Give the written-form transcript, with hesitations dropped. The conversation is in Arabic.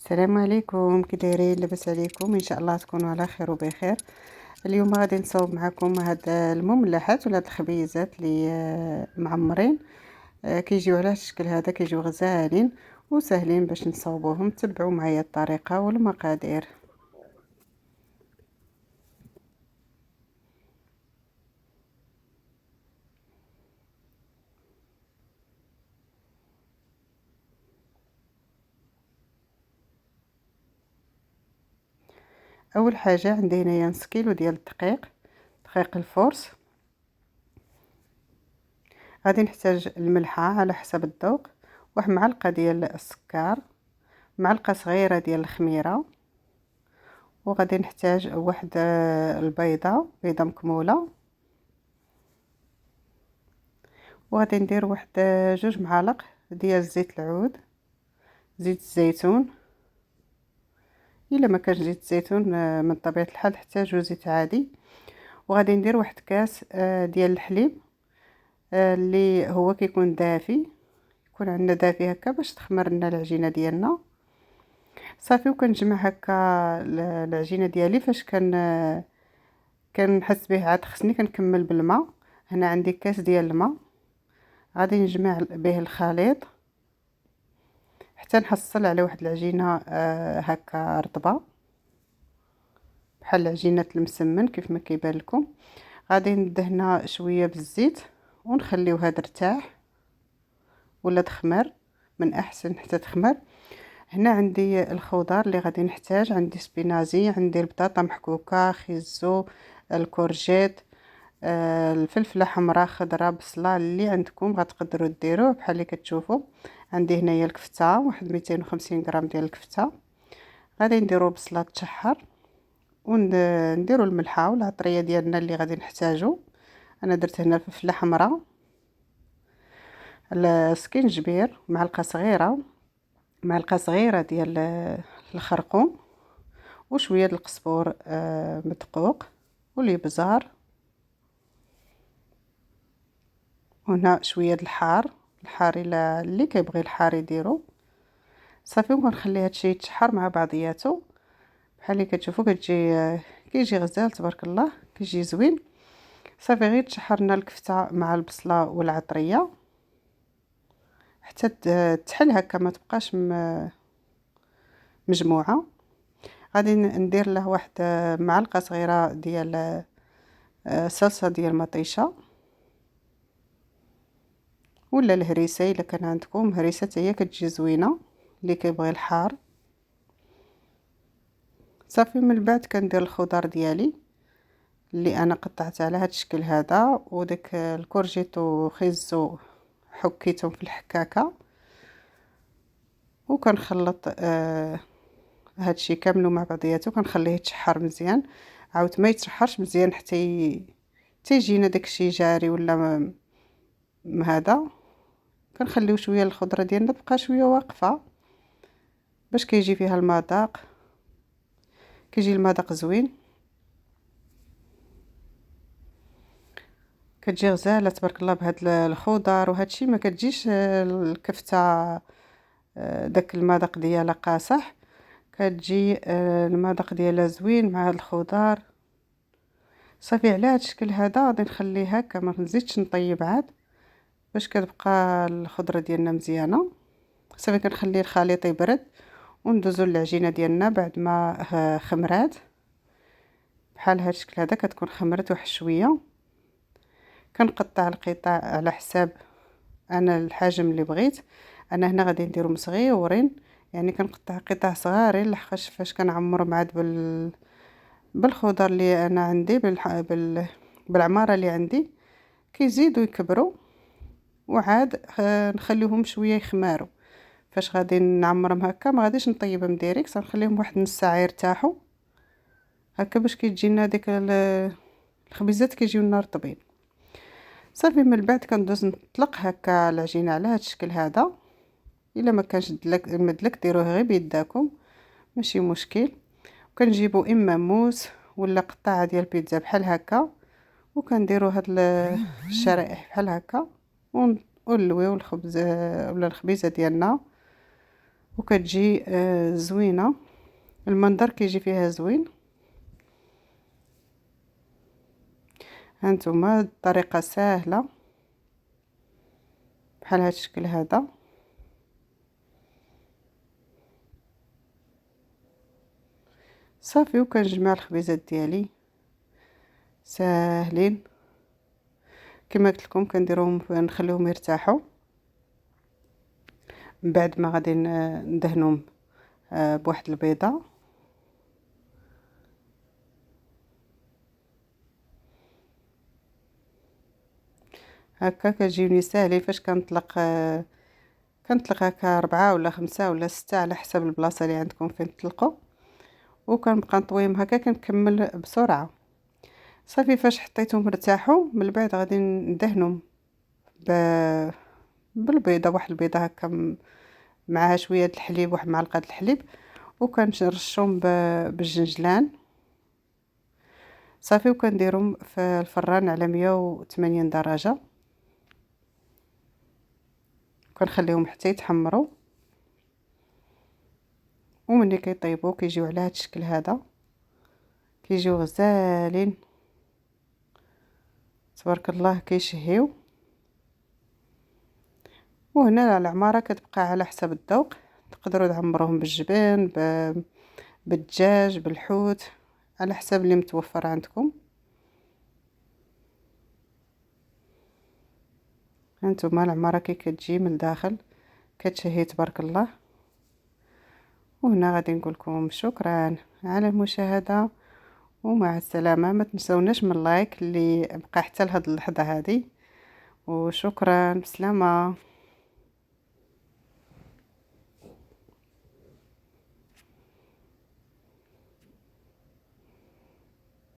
السلام عليكم، كي دايرين؟ لاباس عليكم؟ ان شاء الله تكونوا على خير وبخير. اليوم غادي نصاوب معكم هاد المملحات ولا هاد الخبيزات اللي معمرين. كيجيو على الشكل هذا، كيجيو غزالين وسهلين باش نصاوبوهم. تبعوا معايا الطريقه والمقادير. اول حاجه عندي هنايا نص كيلو ديال دقيق الفورس. غادي نحتاج الملحه على حسب الذوق، واحد معلقه ديال السكر، معلقه صغيره ديال الخميره، وغادي نحتاج واحد بيضه مكموله، وغادي ندير واحد 2 معالق ديال زيت العود، زيت الزيتون. الا ما كانش زيت الزيتون من طبيعه الحال حتى زيت عادي. وغادي ندير واحد كاس ديال الحليب اللي هو كيكون دافي، يكون عندنا دافي هكا باش تخمر لنا العجينه ديالنا. صافي، وكنجمع هكا العجينه ديالي. فاش كنحس به عاد خصني كنكمل بالماء. هنا عندي كاس ديال الماء، غادي نجمع به الخليط حتى نحصل على واحد العجينه هكا رطبه بحال عجينه المسمن كيف ما كيبان لكم. غادي ندهنها شويه بالزيت ونخليوها ترتاح ولا تخمر، من احسن حتى تخمر. هنا عندي الخضار اللي غادي نحتاج. عندي سبينازي، عندي البطاطا محكوكه، خيزو، الكورجيت، الفلفله حمراء، خضراء، بصله، اللي عندكم غتقدروا ديروه بحال اللي كتشوفوا. عندي هنايا الكفته، واحد 250 غرام ديال الكفته. غادي نديروا بصله تشحر، ونديروا الملحه والعطريه ديالنا اللي غادي نحتاجو. انا درت هنا الفلفله حمراء، السكينجبير، معلقه صغيره ديال الخرقوم، وشويه ديال القزبور مدقوق، والابزار، وهنا شويه د الحار الا اللي كيبغي الحار يديرو. صافي، وكنخلي هادشي يتشحر مع بعضياتو بحال اللي كتشوفوا. كيجي غزال تبارك الله، كيجي زوين. صافي، غير تشحرنا الكفته مع البصله والعطريه حتى تحل هكا، ما تبقاش مجموعه. غادي ندير له واحد معلقه صغيره ديال صلصه ديال مطيشه ولا الهريسه الا كان عندكم هريسه، هي كتجي زوينه اللي كيبغي الحار. صافي، من بعد كندير الخضار ديالي اللي انا قطعت على هذا الشكل هذا، وداك الكورجيت وخيزو حكيتهم في الحكاكه، وكنخلط هادشي كامل مع بعضياته. كنخليه يتشحر مزيان، عاود ما يتشحرش مزيان حتى يجينا داكشي جاري ولا هذا. كنخليو شويه الخضره ديالنا تبقى شويه واقفه باش كيجي فيها المذاق، كيجي المذاق زوين، كتجي غزاله تبارك الله بهاد الخضر وهادشي. ما كتجيش الكفته داك المذاق ديالها قاصح، كتجي المذاق ديالها زوين مع هاد الخضار. صافي، على هاد الشكل هذا غادي نخليه هكا، ما نزيدش نطيب عاد باش كتبقى الخضره ديالنا مزيانه. صافي، كنخلي الخليط يبرد وندوزو للعجينه ديالنا بعد ما خمرات بحال هاد الشكل هذا. كتكون خمرت واحد شويه. كنقطع القطع على حساب انا الحجم اللي بغيت. انا هنا غادي نديرهم صغيورين، يعني كنقطع قطع صغارين لحقاش فاش كنعمرهم عاد بالخضر اللي انا عندي بالعماره اللي عندي كيزيدوا يكبروا، وعاد نخليهم شويه يخماروا. فاش غادي نعمرهم هكا ما غاديش نطيبهم ديريكت، غنخليهم واحد نص ساعه يرتاحوا هكا باش كيجينا ديك الخبيزات كيجيو لنا رطبين. صافي، من بعد كندوز نطلق هكا العجينه على هذا الشكل هذا. الا ما كانش المدلك ديروه غير بيداكم ماشي مشكل. وكنجيبوا اما موس ولا قطعه ديال بيتزا بحال هكا، وكنديروا هاد الشرائح بحال هكا ونلويو الخبز ولا الخبيزه ديالنا وكتجي زوينه، المنظر كيجي فيها زوين. هانتوما الطريقه ساهله بحال هاد الشكل هذا. صافي وكنجمع الخبيزات ديالي ساهلين كما قلت لكم. كنديرهم نخليهم يرتاحوا، من بعد ما غادي ندهنهم بواحد البيضه. هكا كتجيوني ساهلين فاش كنطلق هكا 4 ولا 5 ولا 6 على حسب البلاصه اللي عندكم فين تطلقوا، وكنبقى نطويهم هكا كنكمل بسرعه. صافي فاش حطيتهم ارتاحوا، من بعد غادي ندهنهم بالبيضه، واحد البيضه هكا معها شويه د الحليب، واحد معلقه د الحليب، وكنرشهم بالجنجلان. صافي وكنديرهم في الفران على 180 درجه، كنخليهم حتى يتحمروا. وملي كيطيبوا كيجيو على هذا الشكل هذا، كيجيو غزالين تبارك الله، كيشهيو. وهنا العماره كتبقى على حسب الذوق، تقدروا تعمروهم بالجبن، بالدجاج، بالحوت، على حسب اللي متوفر عندكم. هانتوما العماره كي كتجي من الداخل كتشهي تبارك الله. وهنا غادي نقول لكم شكرا على المشاهده، ومع السلامه. ما تنسوناش من اللايك اللي بقى حتى لهاد اللحظه هذه، وشكرا، بسلامه.